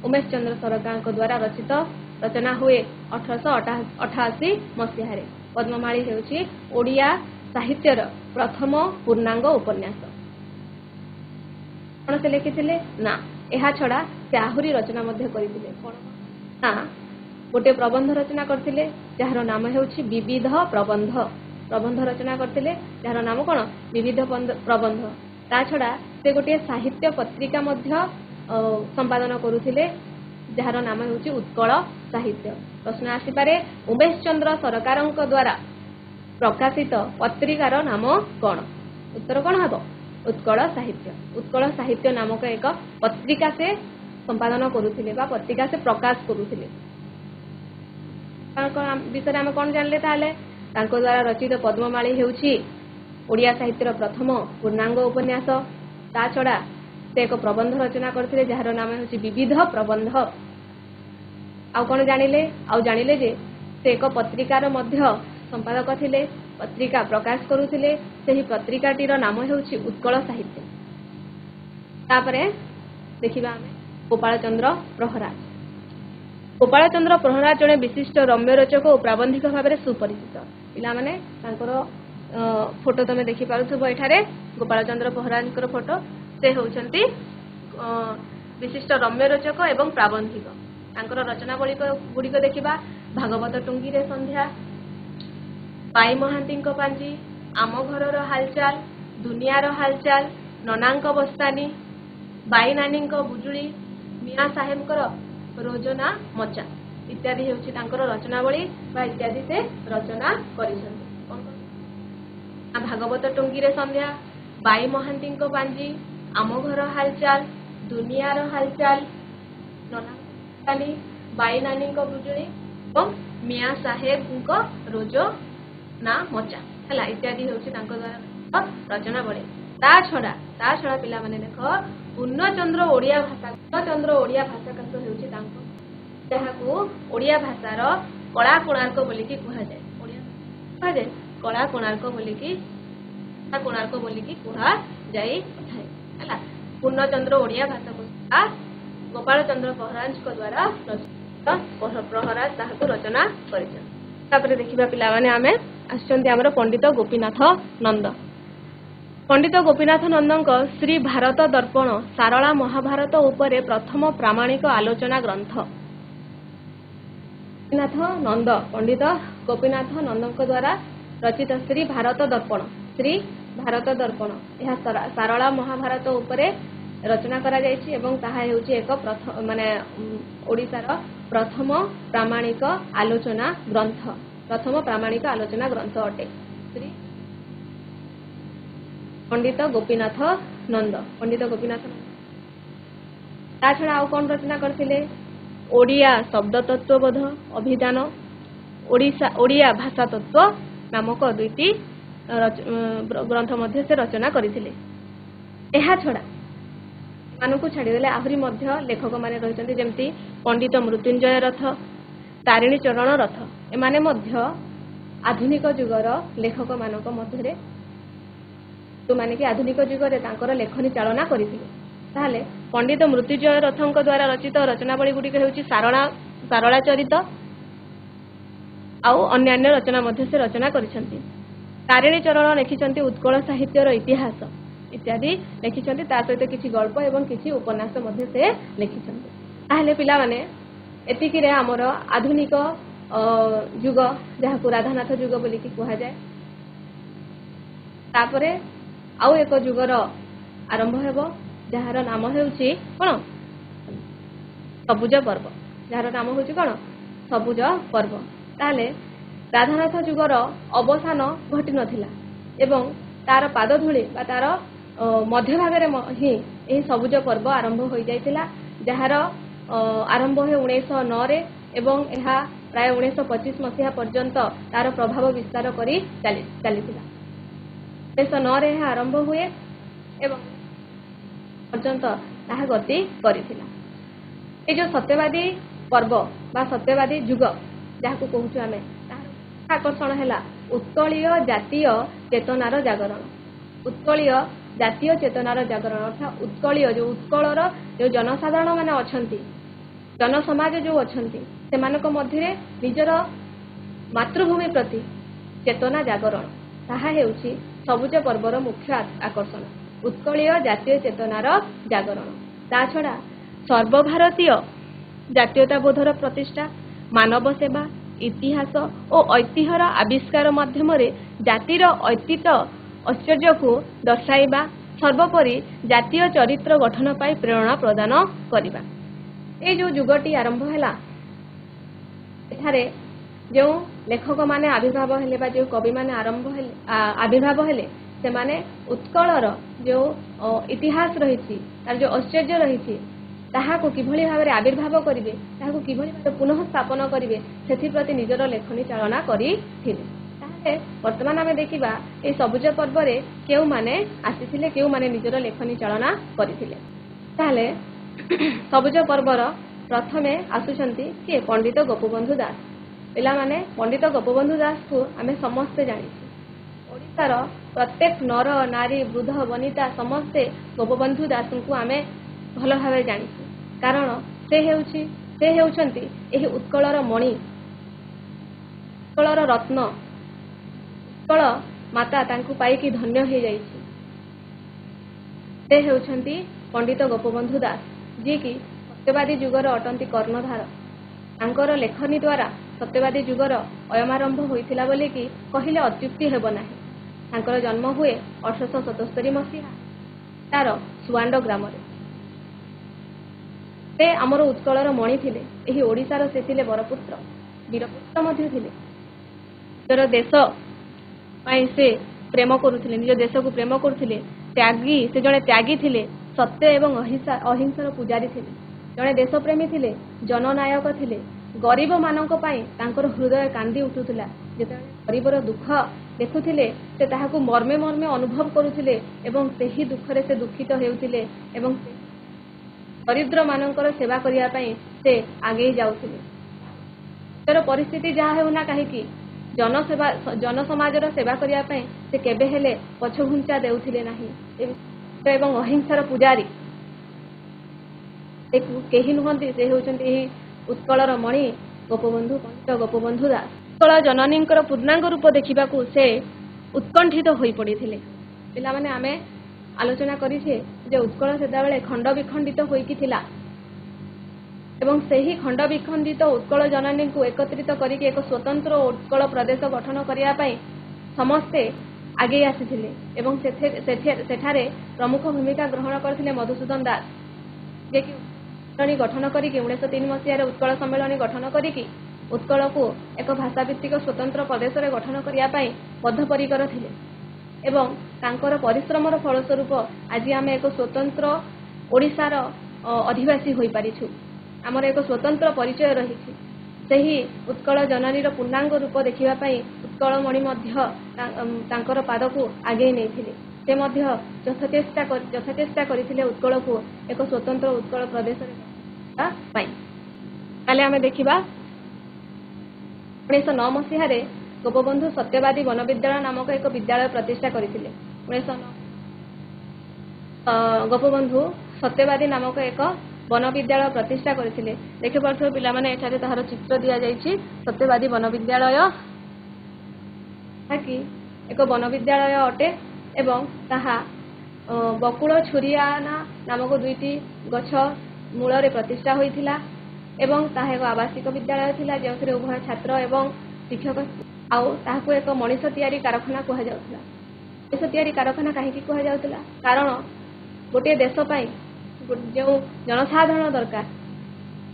Speaker 1: उमेश चंद्र सरकार को द्वारा रचित रचना हुए 1888 मसीहा रे पद्ममाली हेउची ओडिया साहित्यर प्रथम पूर्णांग उपन्यास कोन से लिखिथिले ना एहा छडा से आहुरी रचना मध्ये करिथिले कोन ना गोटे प्रबंध रचना करथिले जहार नाम हेउछि विविध प्रबंध रचना करथिले जहार नाम कोन विविध प्रबंध ता छडा से गोटे साहित्य पत्रिका मध्ये संपादन करुथिले जहार नाम हेउछि उत्कल साहित्य प्रश्न आसी पारे उमेश चंद्र सरकारଙ୍କ द्वारा प्रकाशित पत्रिकार नाम कोन उत्तर कोन हबो उत्कल साहित्य नामक एक पत्रिका से संपादन करुथिले बा पत्रिका से प्रकाश करुथिले विषय आम कौन जानले ताले तांको द्वारा रचित पद्ममाली हेउछि ओडिया साहित्यर प्रथम पूर्णांग उपन्यास ता छडा से एक प्रबंध रचना करथिले जहार नाम हेउछि विविध प्रबंध आउ कोन जानिले जे से एक पत्रिकार मध्य संपादक थिले पत्रिका प्रकाश करुथिले सेही पत्रिकाटीर नाम हेउछि उत्कल साहित्य तापरे देखिबा आमे गोपाल चंद्र प्रहराज जने विशिष्ट रम्य रचक और प्राबंधिक भाव में सुपरिचित पिला माने तांकर फोटो तमे देखि पारुथबो एठारे गोपाल चंद्र प्रहराज फोटो से होउछंती विशिष्ट रम्य रचक एवं प्राबंधिक तांकर रचनावली गुड़िक देखिबा भागवत टुंगी रे संध्या पाई महांती पांजी आम घर हालचाल दुनिया हालचाल ननांक बस्तानी बाई नानी बुजुड़ी मिया साहेब रोजना मचा इत्यादि ହେଉଛି ତାଙ୍କର ରଚନାବଳୀ ବା ଇତ୍ୟାଦି ସେ ରଚନା କରିଛନ୍ତି। ଭାଗବତ ଟୁଙ୍ଗିରେ ସନ୍ଧ୍ୟା, ବାଇ ମହାନ୍ତିଙ୍କ ପାଞ୍ଜି, ଆମ ଘର ହାଲଚାଲ, ଦୁନିଆର ହାଲଚାଲ, ନନାକାଲି, ବାଇ ନାନୀଙ୍କ ବୁଜୁଳି ଏବଂ ମିଆଁ ସାହେବଙ୍କ ରୋଜ ନା ମଚା ହେଲା ଇତ୍ୟାଦି ହେଉଛି ତାଙ୍କ ଦ୍ୱାରା ରଚନାବଳୀ। ତା ଛଡ଼ା ପିଲାମାନେ ଦେଖ ପୂର୍ଣ୍ଣଚନ୍ଦ୍ର ଓଡ଼ିଆ ଭାଷା, ପୂର୍ଣ୍ଣଚନ୍ଦ୍ର ଓଡ଼ିଆ ଭାଷାକାଶ ହେଉଛି ତାଙ୍କ, ଯାହାକୁ ଓଡ଼ିଆ ଭାଷାର କଳା କୋଣାର୍କ ବୋଲିକି କୁହାଯାଏ। କଳା କୋଣାର୍କ ବୋଲିକି କୁହାଯାଇଥାଏ ହେଲା। ପୂର୍ଣ୍ଣଚନ୍ଦ୍ର ଓଡ଼ିଆ ଭାଷାକୁ ଗୋପାଳ ଚନ୍ଦ୍ର ପ୍ରହରାଜଙ୍କ ଦ୍ୱାରା ପ୍ରହରାଜ ତାହାକୁ ରଚନା କରିଛନ୍ତି। ତାପରେ ଦେଖିବା ପିଲାମାନେ ଆମେ ଆସୁଛନ୍ତି ଆମର ପଣ୍ଡିତ ଗୋପୀନାଥ ନନ୍ଦ। ପଣ୍ଡିତ ଗୋପୀନାଥ ନନ୍ଦଙ୍କ ଶ୍ରୀ ଭାରତ ଦର୍ପଣ ସାରଳା ମହାଭାରତ ଉପରେ ପ୍ରଥମ ପ୍ରାମାଣିକ ଆଲୋଚନା ଗ୍ରନ୍ଥ। ପଣ୍ଡିତ ଗୋପୀନାଥ ନନ୍ଦଙ୍କ ଦ୍ୱାରା ରଚିତ ଶ୍ରୀ ଭାରତ ଦର୍ପଣ ଏହା ସାରଳା ମହାଭାରତ ଉପରେ ରଚନା କରାଯାଇଛି ଏବଂ ତାହା ହେଉଛି ଏକ ଓଡ଼ିଶାର ପ୍ରଥମ ପ୍ରାମାଣିକ ଆଲୋଚନା ଗ୍ରନ୍ଥ ଅଟେ। ଶ୍ରୀ ପଣ୍ଡିତ ଗୋପୀନାଥ ନନ୍ଦ ତା ଛଡ଼ା ଆଉ କ'ଣ ରଚନା କରିଥିଲେ? ଓଡ଼ିଆ ଶବ୍ଦ ତତ୍ତ୍ୱବୋଧ ଅଭିଧାନ, ଓଡ଼ିଆ ଭାଷା ତତ୍ତ୍ୱ ନାମକ 2ଟି ଗ୍ରନ୍ଥ ମଧ୍ୟ ସେ ରଚନା କରିଥିଲେ। ଏହା ଛଡ଼ା ଏମାନଙ୍କୁ ଛାଡ଼ିଦେଲେ ଆହୁରି ମଧ୍ୟ ଲେଖକମାନେ ରହିଛନ୍ତି, ଯେମିତି ପଣ୍ଡିତ ମୃତ୍ୟୁଞ୍ଜୟ ରଥ, ତାରିଣୀ ଚରଣ ରଥ। ଏମାନେ ମଧ୍ୟ ଆଧୁନିକ ଯୁଗର ଲେଖକମାନଙ୍କ ମଧ୍ୟରେ, ଯେଉଁମାନେ କି ଆଧୁନିକ ଯୁଗରେ ତାଙ୍କର ଲେଖନୀ ଚାଳନା କରିଥିଲେ। ତାହେଲେ ପଣ୍ଡିତ ମୃତ୍ୟୁଞ୍ଜୟ ରଥଙ୍କ ଦ୍ୱାରା ରଚିତ ରଚନାବଳୀ ଗୁଡ଼ିକ ହେଉଛି ସାରଳା ଚରିତ ଆଉ ଅନ୍ୟାନ୍ୟ ରଚନା ମଧ୍ୟ ସେ ରଚନା କରିଛନ୍ତି। ତାରିଣୀ ଚରଣ ଲେଖିଛନ୍ତି ଉତ୍କଳ ସାହିତ୍ୟର ଇତିହାସ ଇତ୍ୟାଦି ଲେଖିଛନ୍ତି। ତା ସହିତ କିଛି ଗଳ୍ପ ଏବଂ କିଛି ଉପନ୍ୟାସ ମଧ୍ୟ ସେ ଲେଖିଛନ୍ତି। ତାହେଲେ ପିଲାମାନେ ଏତିକିରେ ଆମର ଆଧୁନିକ ଯୁଗ, ଯାହାକୁ ରାଧାନାଥ ଯୁଗ ବୋଲିକି କୁହାଯାଏ, ତାପରେ ଆଉ ଏକ ଯୁଗର ଆରମ୍ଭ ହେବ, ଯାହାର ନାମ ହେଉଛି କ'ଣ? ସବୁଜ ପର୍ବ। ତାହେଲେ ରାଧାନାଥ ଯୁଗର ଅବସାନ ଘଟିନଥିଲା ଏବଂ ତାର ପାଦଧୂଳି ବା ତାର ମଧ୍ୟଭାଗରେ ହିଁ ଏହି ସବୁଜ ପର୍ବ ଆରମ୍ଭ ହୋଇଯାଇଥିଲା, ଯାହାର ଆରମ୍ଭ ହୁଏ 1909ରେ ଏବଂ ଏହା ପ୍ରାୟ 1925 ମସିହା ପର୍ଯ୍ୟନ୍ତ ତାର ପ୍ରଭାବ ବିସ୍ତାର କରି ଚାଲିଥିଲା। 1909ରେ ଏହା ଆରମ୍ଭ ହୁଏ ଏବଂ ପର୍ଯ୍ୟନ୍ତ ତାହା ଗତି କରିଥିଲା। ଏ ଯେଉଁ ସତ୍ୟବାଦୀ ପର୍ବ ବା ସତ୍ୟବାଦୀ ଯୁଗ ଯାହାକୁ କହୁଛୁ ଆମେ, ତାହାର ଆକର୍ଷଣ ହେଲା ଉତ୍କଳୀୟ ଜାତୀୟ ଚେତନାର ଜାଗରଣ। ଅର୍ଥାତ୍ ଉତ୍କଳର ଯେଉଁ ଜନସାଧାରଣ ମାନେ ଅଛନ୍ତି, ଜନସମାଜ ଯେଉଁ ଅଛନ୍ତି, ସେମାନଙ୍କ ମଧ୍ୟରେ ନିଜର ମାତୃଭୂମି ପ୍ରତି ଚେତନା ଜାଗରଣ, ତାହା ହେଉଛି ସବୁଜ ପର୍ବର ମୁଖ୍ୟ ଆକର୍ଷଣ। ଉତ୍କଳୀୟ ଜାତୀୟ ଚେତନାର ଜାଗରଣ। ତା ଛଡ଼ା ସର୍ବଭାରତୀୟ ଜାତୀୟତାବୋଧର ପ୍ରତିଷ୍ଠା, ମାନବ ସେବା, ଇତିହାସ ଓ ଐତିହ୍ୟର ଆବିଷ୍କାର ମାଧ୍ୟମରେ ଜାତିର ଐଶ୍ୱର୍ଯ୍ୟକୁ ଦର୍ଶାଇବା, ସର୍ବୋପରି ଜାତୀୟ ଚରିତ୍ର ଗଠନ ପାଇଁ ପ୍ରେରଣା ପ୍ରଦାନ କରିବା। এই ଯେଉଁ ଯୁଗଟି ଆରମ୍ଭ ହେଲା, ଏଠାରେ ଯେଉଁ ଲେଖକମାନେ ଆବିର୍ଭାବ ହେଲେ ବା ଯେଉଁ କବିମାନେ ଆବିର୍ଭାବ ହେଲେ, ସେମାନେ ଉତ୍କଳର ଯେଉଁ ଇତିହାସ ରହିଛି, ତାର ଯେଉଁ ଐଶ୍ୱର୍ଯ୍ୟ ରହିଛି, ତାହାକୁ କିଭଳି ଭାବରେ ଆବିର୍ଭାବ କରିବେ, ତାହାକୁ କିଭଳି ଭାବରେ ପୁନଃ ସ୍ଥାପନ କରିବେ, ସେଥିପ୍ରତି ନିଜର ଲେଖନୀ ଚାଳନା କରିଥିଲେ। ତାହେଲେ ବର୍ତ୍ତମାନ ଆମେ ଦେଖିବା ଏହି ସବୁଜ ପର୍ବରେ କେଉଁମାନେ ଆସିଥିଲେ, କେଉଁମାନେ ନିଜର ଲେଖନୀ ଚାଳନା କରିଥିଲେ। ତାହେଲେ ସବୁଜ ପର୍ବର ପ୍ରଥମେ ଆସୁଛନ୍ତି କିଏ? ପଣ୍ଡିତ ଗୋପବନ୍ଧୁ ଦାସ। ପିଲାମାନେ, ପଣ୍ଡିତ ଗୋପବନ୍ଧୁ ଦାସକୁ ଆମେ ସମସ୍ତେ ଜାଣିଛୁ। ଓଡ଼ିଶାର ପ୍ରତ୍ୟେକ ନର ନାରୀ ବୃଦ୍ଧ ବନିତା ସମସ୍ତେ ଗୋପବନ୍ଧୁ ଦାସଙ୍କୁ ଆମେ ଭଲ ଭାବରେ ଜାଣିଛୁ, କାରଣ ସେ ହେଉଛନ୍ତି ଏହି ଉତ୍କଳର ମଣି, ଉତ୍କଳର ରତ୍ନ। ଉତ୍କଳ ମାତା ତାଙ୍କୁ ପାଇକି ଧନ୍ୟ ହୋଇଯାଇଛି। ସେ ହେଉଛନ୍ତି ପଣ୍ଡିତ ଗୋପବନ୍ଧୁ ଦାସ, ଯିଏକି ସତ୍ୟବାଦୀ ଯୁଗର ଅଟନ୍ତି କର୍ଣ୍ଣଧାର। ତାଙ୍କର ଲେଖନୀ ଦ୍ୱାରା ସତ୍ୟବାଦୀ ଯୁଗର ଅୟମାରମ୍ଭ ହୋଇଥିଲା ବୋଲିକି କହିଲେ ଅତ୍ୟୁକ୍ତି ହେବ ନାହିଁ। ତାଙ୍କର ଜନ୍ମ ହୁଏ 1877 ମସିହା ତାର ସୁଆଣ୍ଡ ଗ୍ରାମରେ। से आमर उत्कलर मणि थिले एही ओडिशार से थिले बरपुत्र वीरपुत्र मध्य थिले निजर देश पाई से प्रेम करुथिले निज देश को प्रेम करुथिले त्यागी से जड़े त्यागी थिले सत्य एवं अहिंसार पुजारी थिले जड़े देशप्रेमी थिले जननायक थिले गरीब मानक पाई तांकर हृदय कांदी उठुथिला जेतेबेले गरीबर दुख देखुथिले से ताहाकु मर्मे मर्मे अनुभव करुथिले एवं सेही दुखरे से दुखित हेउथिले एवं दरिद्र मानकर सेवा करिया पाई से आगे जाउथिले तर परिस्थिति जहा हेउना काहेकि जनसेवा जन समाजर सेवा करिया पाई से केबे हेले पछघुंचा देउथिले नाही एवं अहिंसार पुजारी केही नुहंती से हेउचंती एही उत्कलर मणि गोपबंधु पंडित गोपबंधु दास उत्कल जननींकर पूर्णांग रूप देखिबाकू से उत्कंठित होई पड़िथिले पिला माने आमे आलोचना करिछे जे उत्कल सेदाबेले खंड विखंडित होईकी थिला एवं सेही खंड विखंडित उत्कल जननी को एकत्रित करिके एक स्वतंत्र उत्कल प्रदेश गठन करिया पई समस्ते आगे आसीथिले एवं सेठारे प्रमुख भूमिका ग्रहण करथिले मधुसूदन दास जे कि सम्मेलनी गठन करिके 1903 मसीह उत्कल सम्मेलनी गठन करिके उत्कल को एक भाषाभित्तिक स्वतंत्र प्रदेश रे गठन करिया पई बद्धपरिकर थिले एवं तांकर परिश्रमर फलस्वरूप आज आम एक स्वतंत्र ओडिशार अधिवासी होई पारिछु आमर एक स्वतंत्र परिचय रही सही उत्कल जननीर पूर्णांग रूप देखिबा पई उत्कल मणि मध्य तांकर पाद को आगे नहीं से मध्य यथाचेष्टा करथिले उत्कल को एक स्वतंत्र उत्कल प्रदेश पाई ताले आमे देखिबा 1909 मसीह रे गोपबंधु सत्यवादी वनविद्यालय नामक एक विद्यालय प्रतिष्ठा करथिले 1909 गोपबंधु सत्यवादी नामक एक वन विद्यालय प्रतिष्ठा करथिले देखि पारथो पिला माने एठारे तहार चित्र दिया जायछि सत्यवादी वन विद्यालय ताकि एक वन विद्यालय अटे एवं ताहा बकुल छुरियाना नामक दुईटी गछ मूल रे प्रतिष्ठा होइथिला एवं ताहा एक आवासिक विद्यालय थिला जेउथरे उभय छात्र एवं शिक्षक आउ ताहाको एक मनीष तयारी कारखाना कहा जाउथिला मनीष तयारी कारखाना काहेकि कहा जाउथिला कारण गोटे देश पाई जो जनसाधारण दरकार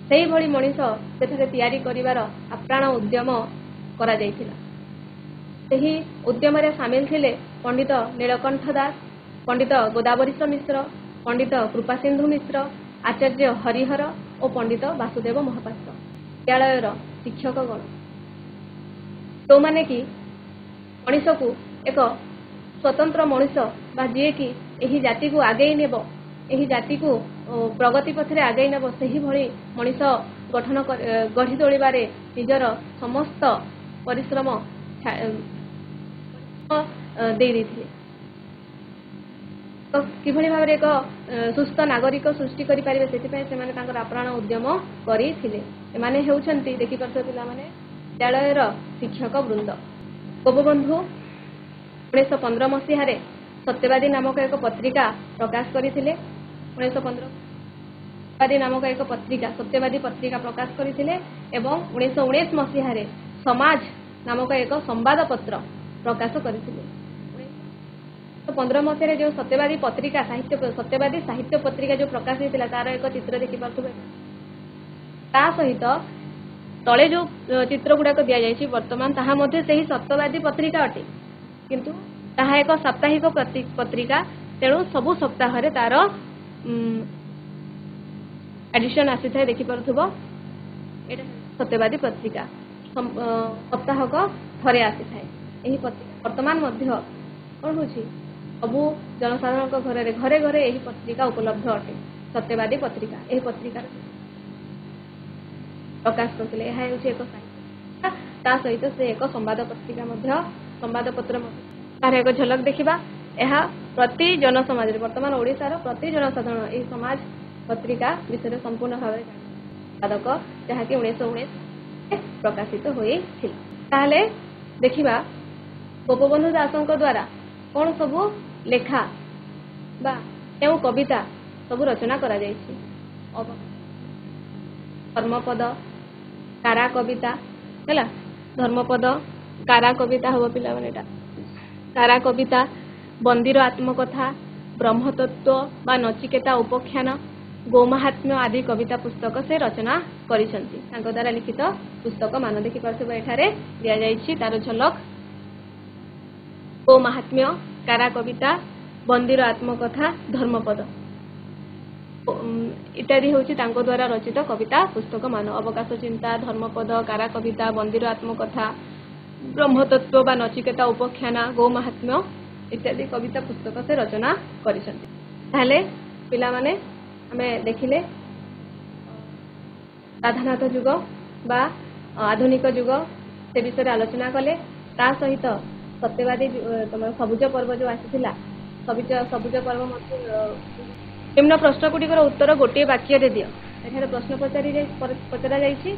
Speaker 1: सेही भली मनीष सेठारे तयारी करिवार आप्राण उद्यम करा जायथिला सेही उद्यम रे शामिल थिले पंडित नीलकंठ दास पंडित गोदावरीश मिश्र पंडित कृपा सिंधु मिश्र आचार्य हरिहर और पंडित वासुदेव महापात्र विद्यालयर शिक्षकगण तो माने कि मनीष को एक स्वतंत्र मनीष बा जे कि एही जाति को आगे नेब एही जाति को प्रगति पथरे आगे नेब सेही भली मनीष गठन गढ़ी तोलिबारे निजर समस्त परिश्रम दे देथिले तो किभली भाबरे एक सुस्थ नागरिक सृष्टि करि पारिबे सेति पय से माने तांकर आप्राण उद्यम करिथिले एमाने हेउछन्ति देखि परथो पिला माने विद्यालयर शिक्षक वृंद गोपबंधु 1915 मसीह रे सत्यवादी नामक एक पत्रिका प्रकाश करथिले 1915 सत्यवादी नामक एक पत्रिका सत्यवादी पत्रिका प्रकाश करथिले एवं 1919 मसीह रे समाज नामक एक संवाद पत्र प्रकाश करथिले 1915 मसीह रे जो सत्यवादी पत्रिका सत्यवादी साहित्य पत्रिका जो प्रकाश होइतिला तार एक चित्र देखि पाथुबे ता सहित तले जो चित्र गुड़ाक दि जाइए वर्तमान ताहा मध्य से ही सत्यवादी पत्रिका अटे किंतु ताहा एक साप्ताहिक पत्रिका तेणु सबु सप्ताह रे तार एडिशन आसी थाए देखि पारुथबो एटा सत्यवादी पत्रिका सप्ताहक थरे आसी थाए एही पत्रिका वर्तमान मध्य कोन होछि सबु जनसाधारण घरे घरे घरे एही पत्रिका उपलब्ध अटे सत्यवादी पत्रिका एही पत्रिका प्रकाश करथिले एहा होछि एक साहित्य ता सहित से एक संवाद पत्रिका मध्य संवाद पत्र तार एक झलक देखिबा एहा प्रति जनसमाज वर्तमान ओडिसा रो प्रति जनसाधारण ए समाज पत्रिका विषय संपूर्ण भाव संपादक जहाँकि 1919 प्रकाशित होई थिल ताले देखिबा गोपबंधु दासଙ୍କ द्वारा कोन सबु लेखा बा केउ कविता सबु रचना करा जायछि धर्मपद कारा कविता हैला धर्मपद कारा कविता हबो पिला मानेटा कारा कविता बंदीर आत्मकथा ब्रह्मतत्व बा नचिकेता उपाख्यान गोमाहात्म्य आदि कविता पुस्तक से रचना करिसंती तांको द्वारा लिखित पुस्तक मान देखि पारथिबा एठारे दिया जाइछि तार झलक गोमाहात्म्य कारा कविता बंदीर आत्मकथा धर्मपद इत्यादि होछि तांको द्वारा रचित कविता पुस्तक मान अवकाश चिंता धर्मपद कारा कविता बंदीर आत्मकथा ब्रह्मतत्व बा नचिकेता उपाख्यान गोमाहात्म्य इत्यादि कविता पुस्तक से रचना करिसंती ताले पिला माने हमें देखिले साधारणत युग बा आधुनिक युग से विषय आलोचना कले ता सहित सत्यवादी तुम सबुज पर्व जो आसीथिला सबुज पर्व निम्न प्रश्न गुड़िकर उत्तर गोटे वाक्य दियो एठारे प्रश्न पचरा जाइछि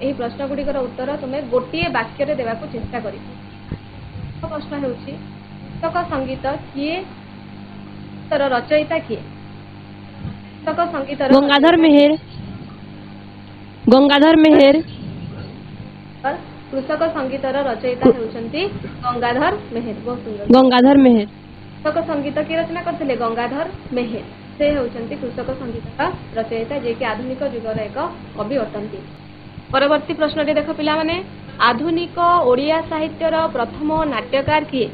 Speaker 1: एही प्रश्न गुड़िकर उत्तर तुमे गोटे वाक्य देवाकू चेष्टा करि प्रश्न हेउछि पुस्तक संगीत किए तर रचयिता किए पुस्तक संगीत
Speaker 2: गंगाधर मेहर
Speaker 1: कृषक संगीतर रचयिता हेउछंती गंगाधर मेहर बहुत सुंदर
Speaker 2: गंगाधर मेहर
Speaker 1: कृषक संगीत की रचना करथिले गंगाधर मेहर से हेउछंती कृषक संगीतर रचयिता जे कि आधुनिक युगर एक कवि अटंती परवर्ती प्रश्न रे देखो पिला माने आधुनिक ओडिया साहित्यर प्रथम नाट्यकार किए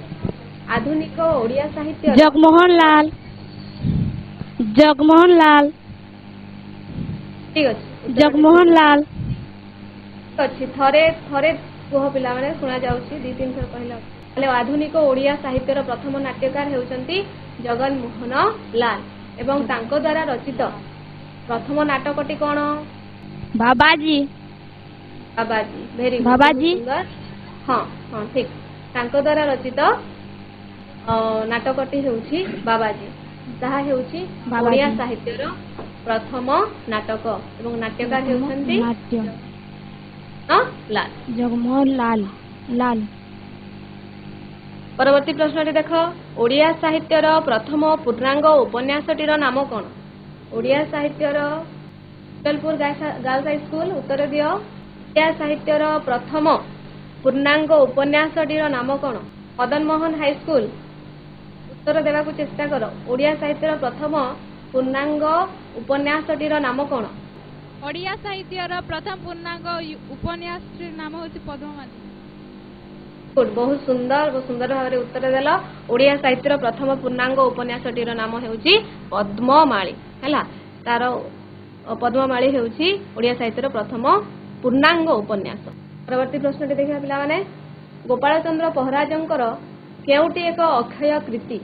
Speaker 1: आधुनिक ओडिया साहित्य
Speaker 2: जगमोहन लाल
Speaker 1: ठीक अछि
Speaker 2: जगमोहन लाल
Speaker 1: अच्छी थरे थरे कुह पिला माने सुना जाउछि दी तीन थर कहला हेले आधुनिक ओडिया साहित्यर प्रथम नाट्यकार हेउचंती जगनमोहन लाल एवं तांको द्वारा रचित प्रथम नाटकटी कोन
Speaker 2: बाबाजी
Speaker 1: वेरी
Speaker 2: बाबाजी
Speaker 1: हां हां ठीक तांको द्वारा रचित नाटकटी हेउछि बाबाजी ताहा हेउछि ओडिया साहित्यर प्रथम नाटक एवं नाट्यकार हेउचंती लाल
Speaker 2: जगमोहन लाल
Speaker 1: परवर्ती प्रश्न देख ओडिया साहित्यर प्रथम पूर्णांग उपन्यासटीर नाम कौन ओडिया साहित्यर जलपुर गर्ल्स हाई स्कूल उत्तर दियो ओडिया साहित्यर प्रथम पूर्णांग उपन्यासटीर नाम कौन मदन मोहन हाई स्कूल उत्तर देवा चेष्टा कर ओडिया साहित्यर प्रथम पूर्णांग उपन्यासटीर नाम कौन
Speaker 2: ओडिया साहित्यर प्रथम पूर्णांग उपन्यास नाम होछि पद्ममाली
Speaker 1: बहुत सुंदर भाव उत्तर देल ओडिया साहित्यर प्रथम पूर्णांग उपन्यासटीर नाम हेउछि पद्ममाली हैला तार पद्ममाली हेउछि ओडिया साहित्यर प्रथम पूर्णांग उपन्यास परवर्ती प्रश्न देखिबा पिला माने गोपाल चंद्र पहराजंकर केउटी एक अक्षय कृति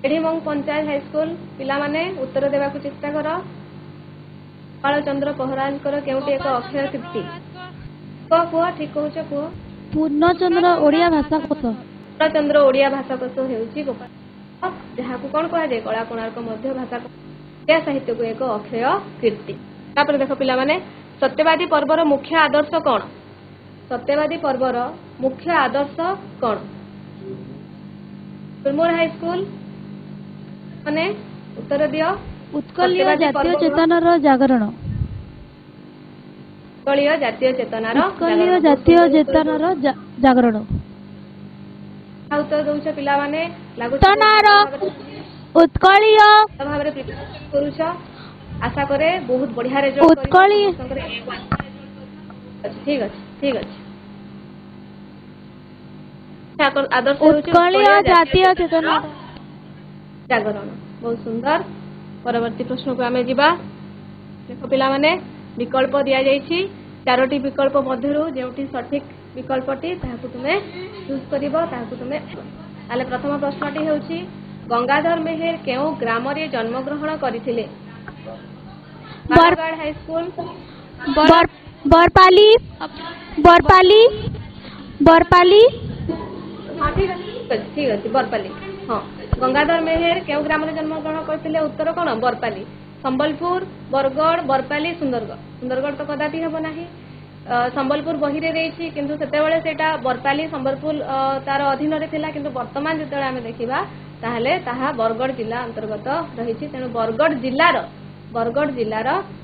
Speaker 1: एढिमंग पंचायत हाई स्कूल पिला माने उत्तर देवा चेष्टा कर गोपाल चंद्र पहराजंकर केउटी एक अक्षय कृति कुह ठीक कहूछ कुह
Speaker 2: पूर्णचंद्र ओडिया भाषाकोश
Speaker 1: पूर्णचंद्र ओडिया भाषाकोश हेउछि गोपाल जहाकू कोन कहा जाय कला कोणार्क मध्य भाषा ओडिया साहित्य को एक अक्षय कीर्ति तापर देखो पिला माने सत्यवादी पर्वर मुख्य आदर्श कोन सत्यवादी पर्वर मुख्य आदर्श कोन तुलमोर हाई स्कूल माने उत्तर दियो
Speaker 2: उत्कलीय जातीय चेतनार जागरण
Speaker 1: उत्कलीय जातीय चेतनार
Speaker 2: जागरण
Speaker 1: उत्तर दउछ पिला माने लागु
Speaker 2: उत्कलीय
Speaker 1: भाबरे प्रिपेयर करूछ आशा करे बहुत बढ़िया रे
Speaker 2: उत्कलीय
Speaker 1: ठीक अछि आदर्श
Speaker 2: उत्कलीय जातीय चेतना
Speaker 1: जागरण बहुत सुंदर परवर्ती प्रश्न को आमे जिबा देखो पिला माने विकल्प दिया जाइछि चारोटी विकल्प मध्यरु जेउटी सठिक विकल्पटी ताहाकू तुमे चूज करिवो ताहाकू तुमे ताले प्रथम प्रश्नटी हेउछि गंगाधर मेहर केउ ग्राम रे जन्म ग्रहण करिथिले बारगढ़ हाई स्कूल
Speaker 2: बरपाली
Speaker 1: ठीक अछि बरपाली हां गंगाधर मेहर केउ ग्राम रे जन्म ग्रहण करथिले उत्तर कोन बरपाली संबलपुर बरगढ़ बरपाली सुंदरगढ़ तो कदापि हेबो नाही संबलपुर बही रे रेछि किंतु सेते बेले सेटा बरपाली संबलपुर तार अधीन रे थिला किंतु वर्तमान जेते आमे देखिबा ताहले ताहा बरगढ़ जिल्ला अंतर्गत रहिछि तेनु बरगढ़ जिल्लार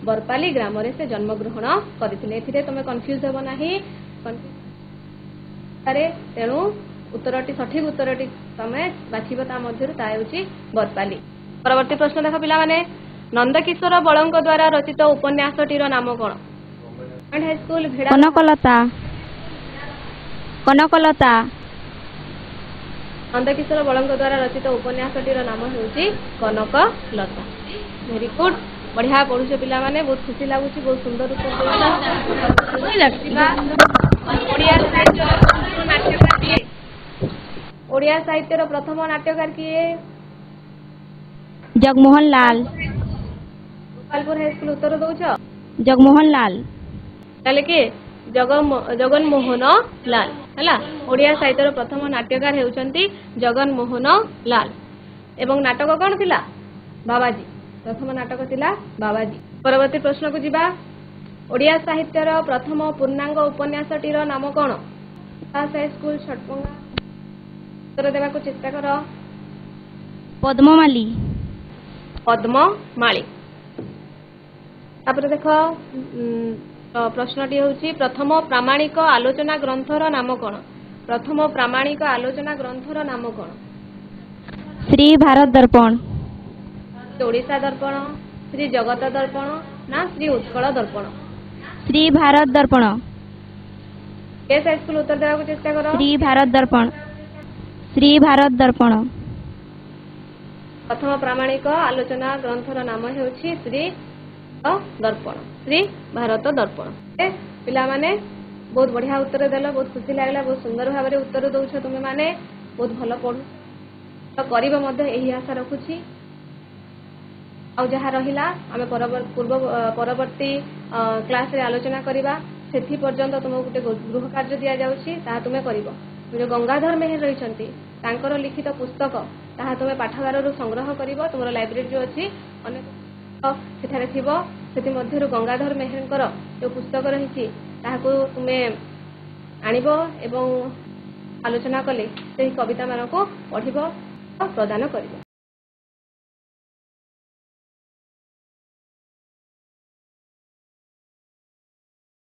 Speaker 1: बरपाली ग्राम रे से जन्म ग्रहण करथिले एथिरे तमे कंफ्यूज हेबो नाही अरे तेनु उत्तरटी सठिक उत्तरटी तमे बाछिबो ता मध्यरु ता हेउछि बरपाली परवर्ती प्रश्न देखो पिला माने ନନ୍ଦକିଶୋର ବଳଙ୍କ ଦ୍ୱାରା ରଚିତ ଉପନ୍ୟାସଟିର ନାମ କ'ଣ? ହାଇସ୍କୁଲ ଭିଡ଼ା
Speaker 2: କନକଲତା କନକଲତା
Speaker 1: ନନ୍ଦକିଶୋର ବଳଙ୍କ ଦ୍ୱାରା ରଚିତ ଉପନ୍ୟାସଟିର ନାମ ହେଉଛି କନକଲତା। ଭେରି ଗୁଡ୍, ବଢିଆ ପଢୁଛ ପିଲାମାନେ, ବହୁତ ଖୁସି ଲାଗୁଛି, ବହୁତ ସୁନ୍ଦର ଉତ୍ତର ଦେଉଛ। ଓଡ଼ିଆ ସାହିତ୍ୟର ପ୍ରଥମ ନାଟ୍ୟକାର କିଏ?
Speaker 2: ଜଗମୋହନ ଲାଲ
Speaker 1: ଗୋପାଳପୁର ହାଇସ୍କୁଲ ଉତ୍ତର ଦଉଛ?
Speaker 2: ଜଗମୋହନ ଲାଲ
Speaker 1: ତାହେଲେ କିଏ? ଜଗନମୋହନ ଲାଲ ହେଲା। ଓଡ଼ିଆ ସାହିତ୍ୟର ପ୍ରଥମ ନାଟ୍ୟକାର ହେଉଛନ୍ତି ଜଗନମୋହନ ଲାଲ। ଏବଂ ନାଟକ କ'ଣ ଥିଲା? ବାବାଜୀ। ପ୍ରଥମ ନାଟକ ଥିଲା ବାବାଜୀ। ପରବର୍ତ୍ତୀ ପ୍ରଶ୍ନକୁ ଯିବା। ଓଡ଼ିଆ ସାହିତ୍ୟର ପ୍ରଥମ ପୂର୍ଣ୍ଣାଙ୍ଗ ଉପନ୍ୟାସଟିର ନାମ କ'ଣ? ହାଇସ୍କୁଲ ଛଟପଙ୍ଗା ଉତ୍ତର ଦେବାକୁ ଚେଷ୍ଟା କର।
Speaker 2: ପଦ୍ମମାଳୀ
Speaker 1: ପଦ୍ମମାଳୀ। ତାପରେ ଦେଖ, ପ୍ରଶ୍ନଟି ହେଉଛି ପ୍ରଥମ ପ୍ରାମାଣିକ ଆଲୋଚନା ଗ୍ରନ୍ଥର ନାମ କ'ଣ? ପ୍ରଥମ ପ୍ରାମାଣିକ ଆଲୋଚନା ଗ୍ରନ୍ଥର ନାମ କ'ଣ?
Speaker 2: ଶ୍ରୀ ଭାରତ ଦର୍ପଣ
Speaker 1: ଓଡ଼ିଶା ଦର୍ପଣ, ଶ୍ରୀ ଜଗତ ଦର୍ପଣ ନା ଶ୍ରୀ ଉତ୍କଳ ଦର୍ପଣ?
Speaker 2: ଶ୍ରୀ ଭାରତ ଦର୍ପଣ
Speaker 1: କେସ୍ ହାଇସ୍କୁଲ ଉତ୍ତର ଦେବାକୁ ଚେଷ୍ଟା କର।
Speaker 2: ଶ୍ରୀ ଭାରତ ଦର୍ପଣ ଶ୍ରୀ ଭାରତ ଦର୍ପଣ।
Speaker 1: ପ୍ରଥମ ପ୍ରାମାଣିକ ଆଲୋଚନା ଗ୍ରନ୍ଥର ନାମ ହେଉଛି ଶ୍ରୀ ଦର୍ପଣ, ଶ୍ରୀ ଭାରତ ଦର୍ପଣ। ପିଲାମାନେ ବହୁତ ବଢିଆ ଉତ୍ତର ଦେଲ, ବହୁତ ଖୁସି ଲାଗିଲା, ବହୁତ ସୁନ୍ଦର ଭାବରେ ଉତ୍ତର ଦଉଛ ତୁମେ ମାନେ, ବହୁତ ଭଲ ପଢୁ କରିବ ମଧ୍ୟ ଏହି ଆଶା ରଖୁଛି। ଆଉ ଯାହା ରହିଲା ଆମେ ପରବର୍ତ୍ତୀ କ୍ଲାସରେ ଆଲୋଚନା କରିବା। ସେଥି ପର୍ଯ୍ୟନ୍ତ ତୁମକୁ ଗୋଟେ ଗୃହ କାର୍ଯ୍ୟ ଦିଆଯାଉଛି, ତାହା ତୁମେ କରିବ। ଯେଉଁ ଗଙ୍ଗାଧର ମେହେର ରହିଛନ୍ତି ତାଙ୍କର ଲିଖିତ ପୁସ୍ତକ, ତାହା ତୁମେ ପାଠାଗାରରୁ ସଂଗ୍ରହ କରିବ। ତୁମର ଲାଇବ୍ରେରୀ ଯେଉଁ ଅଛି ଅନେକ ସେଠାରେ ଥିବ, ସେଥିମଧ୍ୟରୁ ଗଙ୍ଗାଧର ମେହେରଙ୍କର ଯେଉଁ ପୁସ୍ତକ ରହିଛି ତାହାକୁ ତୁମେ ଆଣିବ ଏବଂ ଆଲୋଚନା କଲେ ସେହି କବିତାମାନଙ୍କୁ ପଢ଼ିବ, ପ୍ରଦାନ କରିବ।